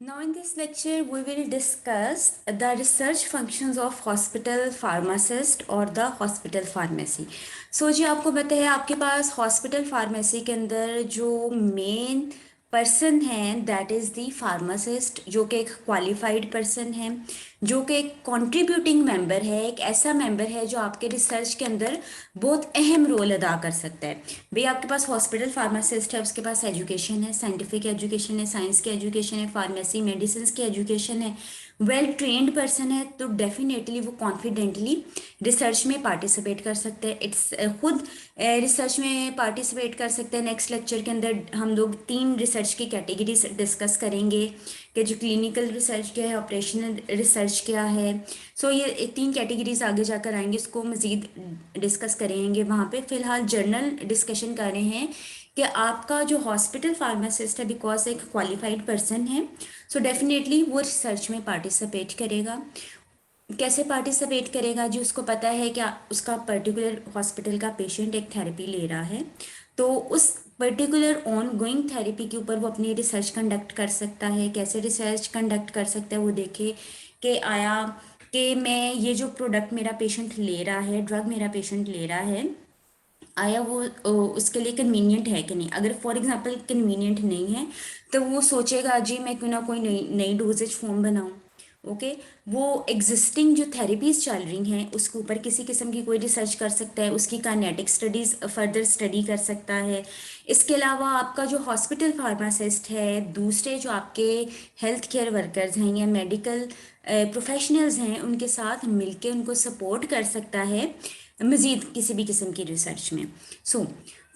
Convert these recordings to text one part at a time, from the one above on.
Now, in this lecture, we will discuss the research functions of hospital pharmacist or the hospital pharmacy. So, जी आपको पता है आपके पास hospital pharmacy के अंदर जो मेन पर्सन है दैट इज़ दी फार्मासिस्ट, जो कि एक क्वालिफाइड पर्सन है, जो कि एक कंट्रीब्यूटिंग मेंबर है, एक ऐसा मेंबर है जो आपके रिसर्च के अंदर बहुत अहम रोल अदा कर सकता है। भाई आपके पास हॉस्पिटल फार्मासिस्ट है, उसके पास एजुकेशन है, साइंटिफिक एजुकेशन है, साइंस की एजुकेशन है, फार्मेसी मेडिसिन की एजुकेशन है, वेल ट्रेन्ड पर्सन है, तो डेफिनेटली वो कॉन्फिडेंटली रिसर्च में पार्टिसिपेट कर सकते हैं। इट्स खुद रिसर्च में पार्टिसिपेट कर सकते हैं। नेक्स्ट लेक्चर के अंदर हम लोग 3 रिसर्च की कैटेगरीज डिस्कस करेंगे कि जो क्लिनिकल रिसर्च क्या है, ऑपरेशनल रिसर्च क्या है। सो ये 3 कैटेगरीज आगे जाकर आएंगे, इसको मज़ीद डिस्कस करेंगे वहाँ पे। फिलहाल जर्नल डिस्कशन कर रहे हैं कि आपका जो हॉस्पिटल फार्मासिस्ट है, बिकॉज एक क्वालिफाइड पर्सन है, सो डेफिनेटली वो रिसर्च में पार्टिसिपेट करेगा। कैसे पार्टिसिपेट करेगा जी? उसको पता है कि उसका पर्टिकुलर हॉस्पिटल का पेशेंट एक थेरेपी ले रहा है, तो उस पर्टिकुलर ऑन गोइंग थेरेपी के ऊपर वो अपनी रिसर्च कंडक्ट कर सकता है। कैसे रिसर्च कंडक्ट कर सकता है? वो देखे कि आया कि मैं ये जो प्रोडक्ट मेरा पेशेंट ले रहा है, ड्रग मेरा पेशेंट ले रहा है, आया वो उसके लिए कन्वीनियंट है कि नहीं। अगर फॉर एग्जांपल कन्वीनियंट नहीं है तो वो सोचेगा जी मैं क्यों ना कोई नई नई डोजेज फॉर्म बनाऊं। ओके, वो एग्जिस्टिंग जो थेरेपीज चल रही हैं उसके ऊपर किसी किस्म की कोई रिसर्च कर सकता है, उसकी काइनेटिक स्टडीज फर्दर स्टडी कर सकता है। इसके अलावा आपका जो हॉस्पिटल फार्मासिस्ट है, दूसरे जो आपके हेल्थ केयर वर्कर्स हैं या मेडिकल प्रोफेशनल्स हैं, उनके साथ मिलके उनको सपोर्ट कर सकता है मज़ीद किसी भी किस्म की रिसर्च में। सो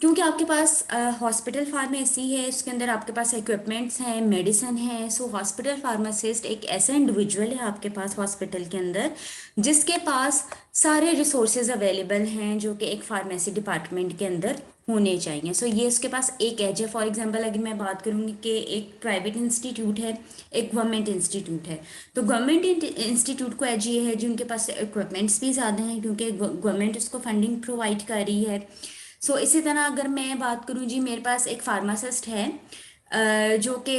क्योंकि आपके पास हॉस्पिटल फार्मेसी है, इसके अंदर आपके पास इक्विपमेंट्स हैं, मेडिसिन है, सो हॉस्पिटल फार्मासिस्ट एक ऐसा इंडिविजुअल है आपके पास हॉस्पिटल के अंदर जिसके पास सारे रिसोर्सेज अवेलेबल हैं जो कि एक फार्मेसी डिपार्टमेंट के अंदर होने चाहिए। सो ये उसके पास एक एज है। फॉर एग्जांपल अगर मैं बात करूँगी कि एक प्राइवेट इंस्टीट्यूट है, एक गवर्नमेंट इंस्टीट्यूट है, तो गवर्नमेंट इंस्टीट्यूट को एज ये है जी उनके पास इक्विपमेंट्स भी ज़्यादा हैं क्योंकि गवर्नमेंट उसको फंडिंग प्रोवाइड कर रही है। सो इसी तरह अगर मैं बात करूँ जी, मेरे पास एक फार्मासिस्ट है जो कि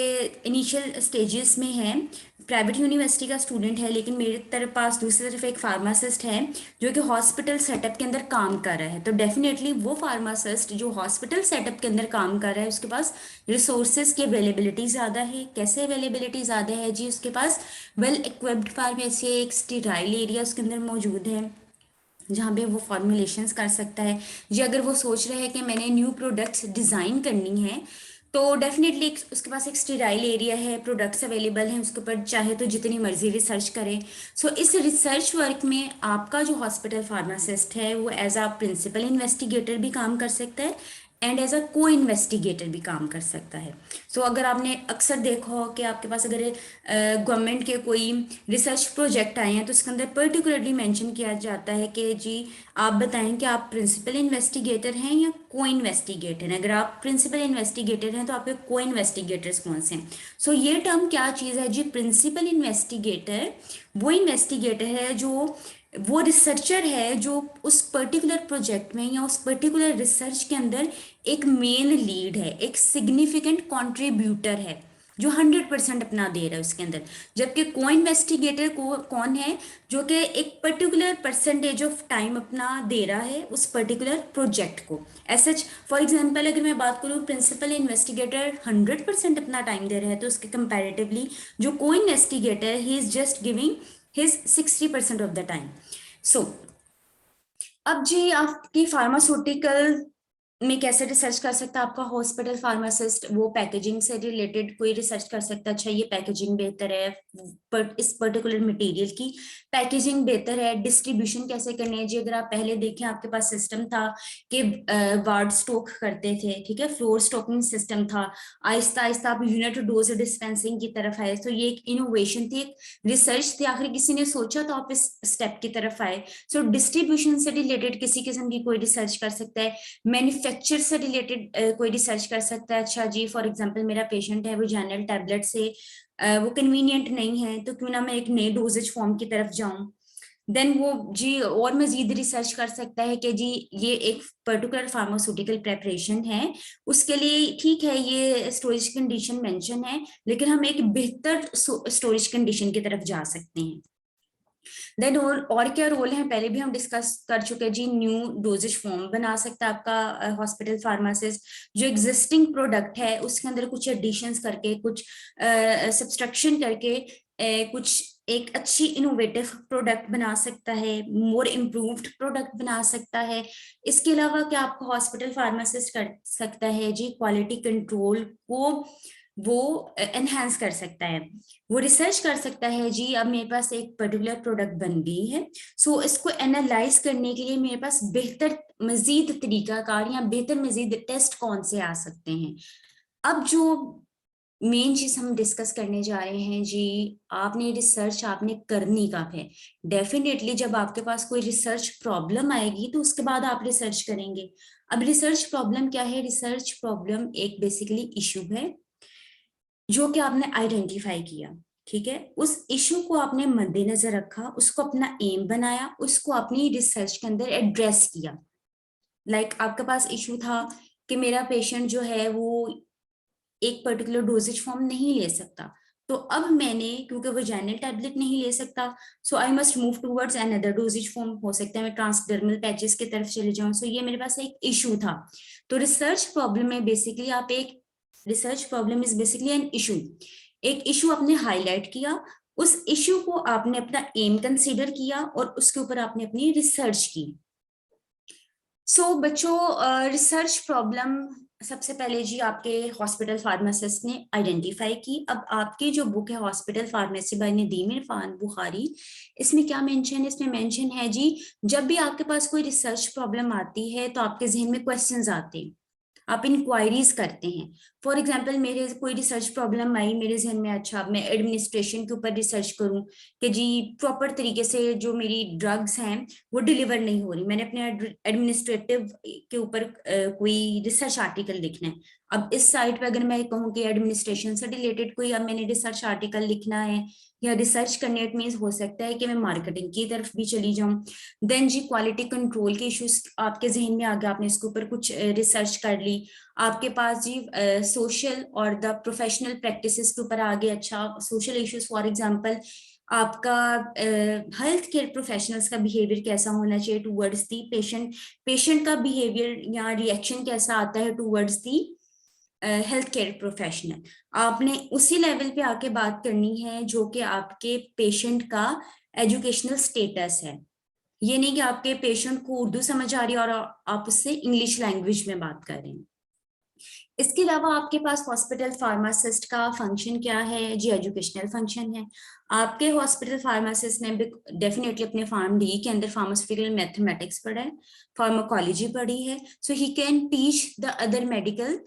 इनिशियल स्टेजेस में है, प्राइवेट यूनिवर्सिटी का स्टूडेंट है, लेकिन मेरे तरफ पास दूसरी तरफ एक फार्मासिस्ट है जो कि हॉस्पिटल सेटअप के अंदर काम कर रहा है। तो डेफिनेटली वो फार्मासिस्ट जो हॉस्पिटल सेटअप के अंदर काम कर रहा है उसके पास रिसोर्सेज की अवेलेबिलिटी ज़्यादा है। कैसे अवेलेबिलिटी ज़्यादा है जी? उसके पास वेल इक्विप्ड फार्मेसी, एक स्टीराइल एरिया उसके अंदर मौजूद है जहाँ पे वो फॉर्मुलेशंस कर सकता है। जी अगर वो सोच रहे हैं कि मैंने न्यू प्रोडक्ट्स डिज़ाइन करनी है, तो डेफिनेटली उसके पास एक स्टीराइल एरिया है, प्रोडक्ट्स अवेलेबल हैं, उसके ऊपर चाहे तो जितनी मर्जी रिसर्च करें। सो इस रिसर्च वर्क में आपका जो हॉस्पिटल फार्मासिस्ट है वो एज अ प्रिंसिपल इन्वेस्टिगेटर भी काम कर सकता है एंड एज अ को इन्वेस्टिगेटर भी काम कर सकता है। सो अगर आपने अक्सर देखा हो कि आपके पास अगर गवर्नमेंट के कोई रिसर्च प्रोजेक्ट आए हैं तो उसके अंदर पर्टिकुलरली मेंशन किया जाता है कि जी आप बताएं कि आप प्रिंसिपल इन्वेस्टिगेटर हैं या को इन्वेस्टिगेटर हैं। अगर आप प्रिंसिपल इन्वेस्टिगेटर हैं तो आपके को इन्वेस्टिगेटर्स कौन से हैं? सो ये टर्म क्या चीज़ है जी? प्रिंसिपल इन्वेस्टिगेटर वो इन्वेस्टिगेटर है जो वो रिसर्चर है जो उस पर्टिकुलर प्रोजेक्ट में या उस पर्टिकुलर रिसर्च के अंदर एक मेन लीड है, एक सिग्निफिकेंट कंट्रीब्यूटर है जो 100% अपना दे रहा है उसके अंदर। जबकि को इन्वेस्टिगेटर को कौन है? जो कि एक पर्टिकुलर परसेंटेज ऑफ टाइम अपना दे रहा है उस पर्टिकुलर प्रोजेक्ट को। ऐसा फॉर एग्जांपल अगर मैं बात करूँ, प्रिंसिपल इन्वेस्टिगेटर 100% अपना टाइम दे रहा है तो उसके कंपैरेटिवली जो को इन्वेस्टिगेटर है he is just giving his 60% of the time. So अब जी आपकी फार्मास्यूटिकल में कैसे रिसर्च कर सकता है आपका हॉस्पिटल फार्मासिस्ट? वो पैकेजिंग से रिलेटेड कोई रिसर्च कर सकता है। अच्छा ये पैकेजिंग बेहतर है, पर इस पर्टिकुलर मटेरियल की पैकेजिंग बेहतर है, डिस्ट्रीब्यूशन कैसे करनी है जी? अगर आप पहले देखें आपके पास सिस्टम था कि वार्ड स्टॉक करते थे, ठीक है, फ्लोर स्टॉकिंग सिस्टम था। आहिस्ता आहिस्ता आप यूनिट डोज डिस्पेंसिंग की तरफ आए, तो ये एक इनोवेशन थी, एक रिसर्च थी, आखिर किसी ने सोचा तो आप इस स्टेप की तरफ आए। सो डिस्ट्रीब्यूशन से रिलेटेड किसी किस्म की कोई रिसर्च कर सकता है, मैन्युफैक्चर से रिलेटेड कोई रिसर्च कर सकता है। अच्छा जी फॉर एग्जांपल मेरा पेशेंट है वो जनरल टैबलेट से वो कन्वीनियंट नहीं है, तो क्यों ना मैं एक नए डोजेज फॉर्म की तरफ जाऊं। देन वो जी और मजीद रिसर्च कर सकता है कि जी ये एक पर्टिकुलर फार्मास्यूटिकल प्रेपरेशन है, उसके लिए ठीक है ये स्टोरेज कंडीशन मेंशन है, लेकिन हम एक बेहतर स्टोरेज कंडीशन की तरफ जा सकते हैं। देन और क्या रोल है, पहले भी हम डिस्कस कर चुके हैं जी। न्यू डोजेज फॉर्म बना सकता है आपका हॉस्पिटल फार्मासिस्ट, जो एग्जिस्टिंग प्रोडक्ट है उसके अंदर कुछ एडिशंस करके, कुछ सब्सट्रैक्शन करके कुछ एक अच्छी इनोवेटिव प्रोडक्ट बना सकता है, मोर इम्प्रूव्ड प्रोडक्ट बना सकता है। इसके अलावा क्या आपका हॉस्पिटल फार्मासिस्ट कर सकता है जी, क्वालिटी कंट्रोल को वो एनहेंस कर सकता है, वो रिसर्च कर सकता है जी। अब मेरे पास एक पर्टिकुलर प्रोडक्ट बन गई है, सो इसको एनालाइज करने के लिए मेरे पास बेहतर मजीद तरीकाकार या बेहतर मजीद टेस्ट कौन से आ सकते हैं। अब जो मेन चीज हम डिस्कस करने जा रहे हैं जी, आपने रिसर्च आपने करनी कब है। डेफिनेटली जब आपके पास कोई रिसर्च प्रॉब्लम आएगी तो उसके बाद आप रिसर्च करेंगे। अब रिसर्च प्रॉब्लम क्या है, रिसर्च प्रॉब्लम एक बेसिकली इशू है जो कि आपने आइडेंटिफाई किया, ठीक है, उस इशू को आपने मद्देनजर रखा, उसको अपना एम बनाया, उसको अपनी रिसर्च के अंदर एड्रेस किया। आपके पास इशू था कि मेरा पेशेंट जो है वो एक पर्टिकुलर डोजेज फॉर्म नहीं ले सकता, तो अब मैंने, क्योंकि वो जनरल टैबलेट नहीं ले सकता, so I must move towards another dosage form. हो सकता है मैं ट्रांसडर्मल पैचेस की तरफ चले जाऊं। सो ये मेरे पास एक इशू था। तो रिसर्च प्रॉब्लम में बेसिकली आप एक, research problem is basically an issue, एक इशू आपने हाईलाइट किया, उस इशू को आपने अपना एम कंसीडर किया और उसके ऊपर आपने अपनी रिसर्च की। बच्चों, रिसर्च प्रॉब्लम सबसे पहले जी आपके हॉस्पिटल फार्मासिस्ट ने आइडेंटिफाई की। अब आपकी जो बुक है hospital pharmacy by Nadeem Irfan Bukhari, इसमें क्या मेंशन है, इसमें मेंशन है जी, जब भी आपके पास कोई रिसर्च प्रॉब्लम आती है तो आपके जहन में क्वेश्चंस आते हैं, आप इंक्वायरीज करते हैं। फॉर एग्जाम्पल मेरे कोई रिसर्च प्रॉब्लम आई मेरे जहन में, अच्छा मैं एडमिनिस्ट्रेशन के ऊपर रिसर्च करूं कि जी प्रॉपर तरीके से जो मेरी ड्रग्स हैं वो डिलीवर नहीं हो रही, मैंने अपने एडमिनिस्ट्रेटिव के ऊपर कोई रिसर्च आर्टिकल लिखना है। अब इस साइट पे अगर मैं कहूँ कि एडमिनिस्ट्रेशन से रिलेटेड कोई अब मैंने रिसर्च आर्टिकल लिखना है या रिसर्च करने, इट मीन्स हो सकता है कि मैं मार्केटिंग की तरफ भी चली जाऊं। देन जी क्वालिटी कंट्रोल के इश्यूज आपके जहन में आ गया, आपने इसके ऊपर कुछ रिसर्च कर ली। आपके पास जी सोशल और द प्रोफेशनल प्रैक्टिसेस के ऊपर आ गए, अच्छा सोशल इश्यूज फॉर एग्जांपल आपका हेल्थ केयर प्रोफेशनल्स का बिहेवियर कैसा होना चाहिए टूवर्ड्स दी पेशेंट, पेशेंट का बिहेवियर या रिएक्शन कैसा आता है towards the health care professional. आपने उसी लेवल पे आके बात करनी है जो कि आपके पेशेंट का एजुकेशनल स्टेटस है। ये नहीं कि आपके पेशेंट को उर्दू समझ आ रही है और आप उससे इंग्लिश लैंग्वेज में बात कर रहे हैं। इसके अलावा आपके पास हॉस्पिटल फार्मासिस्ट का फंक्शन क्या है जी, एजुकेशनल फंक्शन है। आपके हॉस्पिटल फार्मासिस्ट ने डेफिनेटली अपने फार्म डी के अंदर फार्मास्यूटिकल मैथमेटिक्स पढ़ा है, फार्माकोलॉजी पढ़ी है, so he can teach the other medical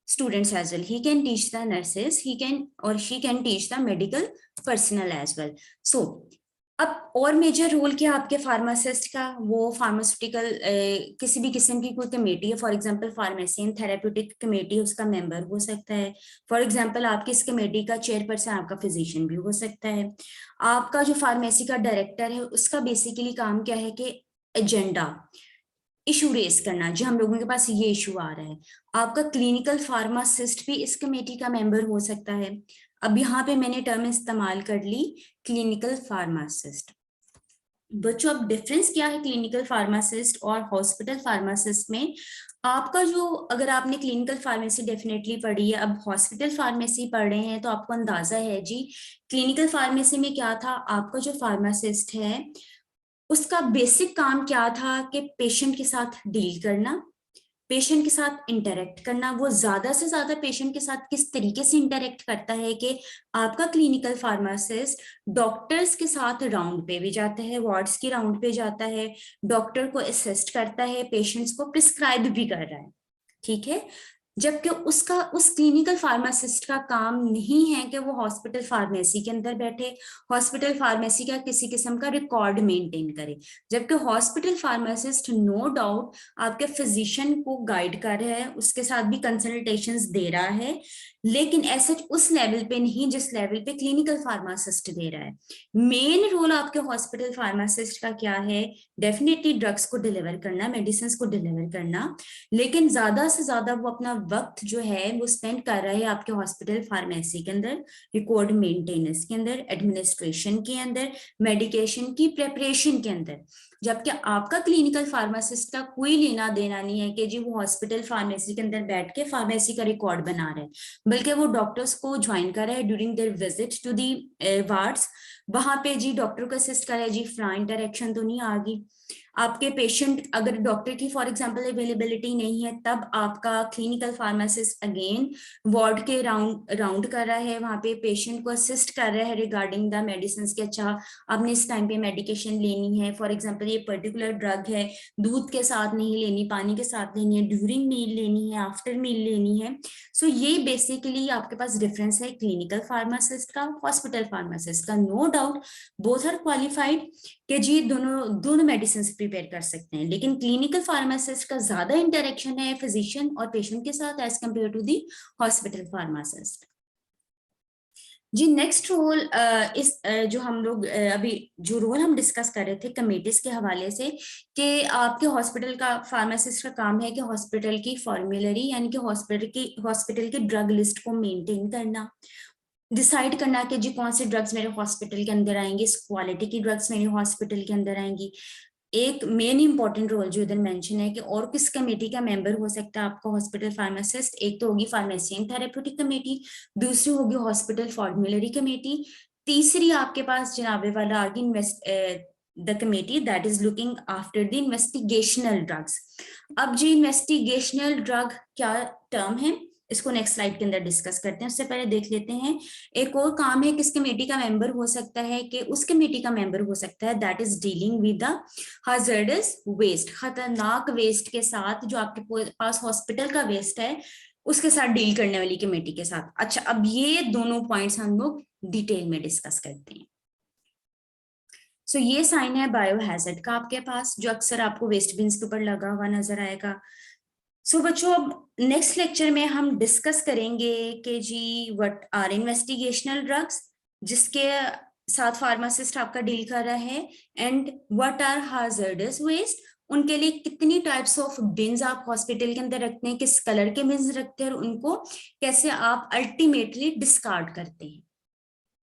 students as well, he can teach the nurses, he can or she can teach the medical personnel as well. So अब और major role क्या आपके pharmacist का, वो pharmaceutical किसी भी किस्म की कोई कमेटी है, for example pharmacy and therapeutic committee, उसका मेंबर हो सकता है। फॉर एग्जांपल आपकी इस कमेटी का चेयरपर्सन आपका फिजिशियन भी हो सकता है। आपका जो फार्मेसी का डायरेक्टर है उसका बेसिकली काम क्या है कि एजेंडा इशू रेस करना, जो हम लोगों के पास ये इशू आ रहा है। आपका क्लिनिकल फार्मासिस्ट भी इस कमेटी का मेंबर हो सकता है। अब यहाँ पे मैंने टर्म इस्तेमाल कर ली क्लिनिकल फार्मासिस्ट। बच्चों अब डिफरेंस क्या है क्लिनिकल फार्मासिस्ट और हॉस्पिटल फार्मासिस्ट में। आपका जो, अगर आपने क्लिनिकल फार्मेसी डेफिनेटली पढ़ी है, अब हॉस्पिटल फार्मेसी पढ़ रहे हैं तो आपको अंदाजा है जी क्लिनिकल फार्मेसी में क्या था। आपका जो फार्मासिस्ट है उसका बेसिक काम क्या था कि पेशेंट के साथ डील करना, पेशेंट के साथ इंटरेक्ट करना। वो ज्यादा से ज्यादा पेशेंट के साथ किस तरीके से इंटरेक्ट करता है कि आपका क्लिनिकल फार्मासिस्ट डॉक्टर्स के साथ राउंड पे भी जाता है, वार्ड्स की राउंड पे जाता है, डॉक्टर को असिस्ट करता है, पेशेंट्स को प्रिस्क्राइब भी कर रहा है, ठीक है। जबकि उसका उस क्लिनिकल फार्मासिस्ट का काम नहीं है कि वो हॉस्पिटल फार्मेसी के अंदर बैठे, हॉस्पिटल फार्मेसी का किसी किस्म का रिकॉर्ड मेंटेन करे। जबकि हॉस्पिटल फार्मासिस्ट नो डाउट आपके फिजिशियन को गाइड कर रहा है, उसके साथ भी कंसल्टेशंस दे रहा है, लेकिन ऐसे उस लेवल पे नहीं जिस लेवल पे क्लिनिकल फार्मासिस्ट दे रहा है। मेन रोल आपके हॉस्पिटल फार्मासिस्ट का क्या है? डेफिनेटली ड्रग्स को डिलीवर करना, मेडिसिन को डिलीवर करना, लेकिन ज्यादा से ज्यादा वो अपना वक्त जो है वो स्पेंड कर रहा है आपके हॉस्पिटल फार्मेसी के अंदर, रिकॉर्ड मेंटेनेंस के अंदर, एडमिनिस्ट्रेशन के अंदर, मेडिकेशन की प्रेपरेशन के अंदर। जबकि आपका क्लिनिकल फार्मासिस्ट का कोई लेना देना नहीं है कि जी वो हॉस्पिटल फार्मेसी के अंदर बैठ के फार्मेसी का रिकॉर्ड बना रहे हैं, बल्कि वो डॉक्टर्स को ज्वाइन कर रहा है during their visit to the wards. वहां पे जी डॉक्टर को असिस्ट कर रहा है, जी फ्रा इंटरेक्शन तो नहीं आ गई। आपके पेशेंट अगर डॉक्टर की फॉर एग्जांपल अवेलेबिलिटी नहीं है, तब आपका क्लिनिकल फार्मासिस्ट अगेन वार्ड के राउंड कर रहा है, वहां पे पेशेंट को असिस्ट कर रहा है रिगार्डिंग द मेडिसिन के। अच्छा, आपने इस टाइम पे मेडिकेशन लेनी है, फॉर एग्जांपल ये पर्टिकुलर ड्रग है, दूध के साथ नहीं लेनी, पानी के साथ लेनी है, ड्यूरिंग मील लेनी है, आफ्टर मील लेनी है। सो ये बेसिकली आपके पास डिफरेंस है क्लिनिकल फार्मासिस्ट का, हॉस्पिटल फार्मासिस्ट का। No doubt both are qualified कि जी दोनों दोनों मेडिसिन प्रिपेयर कर सकते हैं, लेकिन क्लिनिकल फार्मासिस्ट का ज्यादा इंटरेक्शन है फिजिशियन और पेशेंट के साथ as compare to the hospital pharmacist. जी नेक्स्ट रोल इस जो हम लोग अभी जो रोल हम डिस्कस कर रहे थे कमेटीज के हवाले से, कि आपके हॉस्पिटल का फार्मासिस्ट का काम है कि हॉस्पिटल की फॉर्मूलरी यानी कि हॉस्पिटल की ड्रग लिस्ट को मेंटेन करना, डिसाइड करना कि जी कौन से ड्रग्स मेरे हॉस्पिटल के अंदर आएंगे, इस क्वालिटी की ड्रग्स मेरे हॉस्पिटल के अंदर आएंगी। एक मेन इंपॉर्टेंट रोल जो इधर मेंशन है कि और किस कमेटी का मेंबर हो सकता है आपका हॉस्पिटल फार्मासिस्ट, एक तो होगी फार्मेसी एंड थेरेप्यूटिक कमेटी, दूसरी होगी हॉस्पिटल फॉर्मुलरी कमेटी, तीसरी आपके पास जनाबे वाला आगे invest the committee that is looking after the investigational drugs. अब जी इन्वेस्टिगेशनल ड्रग क्या टर्म है, इसको नेक्स्ट स्लाइड के अंदर डिस्कस करते हैं। उससे पहले देख लेते हैं एक और काम है किस कमेटी का मेंबर हो सकता है, कि उस कमेटी का मेंबर हो सकता है that is dealing with the hazardous waste, खतरनाक वेस्ट के साथ, जो आपके पास हॉस्पिटल का वेस्ट है उसके साथ डील करने वाली कमेटी के साथ। अच्छा, अब ये दोनों पॉइंट्स हम लोग डिटेल में डिस्कस करते हैं। सो ये साइन है बायोहैजर्ड का आपके पास, जो अक्सर आपको वेस्ट बिन्स के ऊपर लगा हुआ नजर आएगा। सो बच्चों अब नेक्स्ट लेक्चर में हम डिस्कस करेंगे कि जी व्हाट आर इन्वेस्टिगेशनल ड्रग्स, जिसके साथ फार्मासिस्ट आपका डील कर रहा है, एंड व्हाट आर हाजर्डस वेस्ट, उनके लिए कितनी टाइप्स ऑफ बिन्स आप हॉस्पिटल के अंदर रखते हैं, किस कलर के बिन्स रखते हैं, और उनको कैसे आप अल्टीमेटली डिस्कार्ड करते हैं।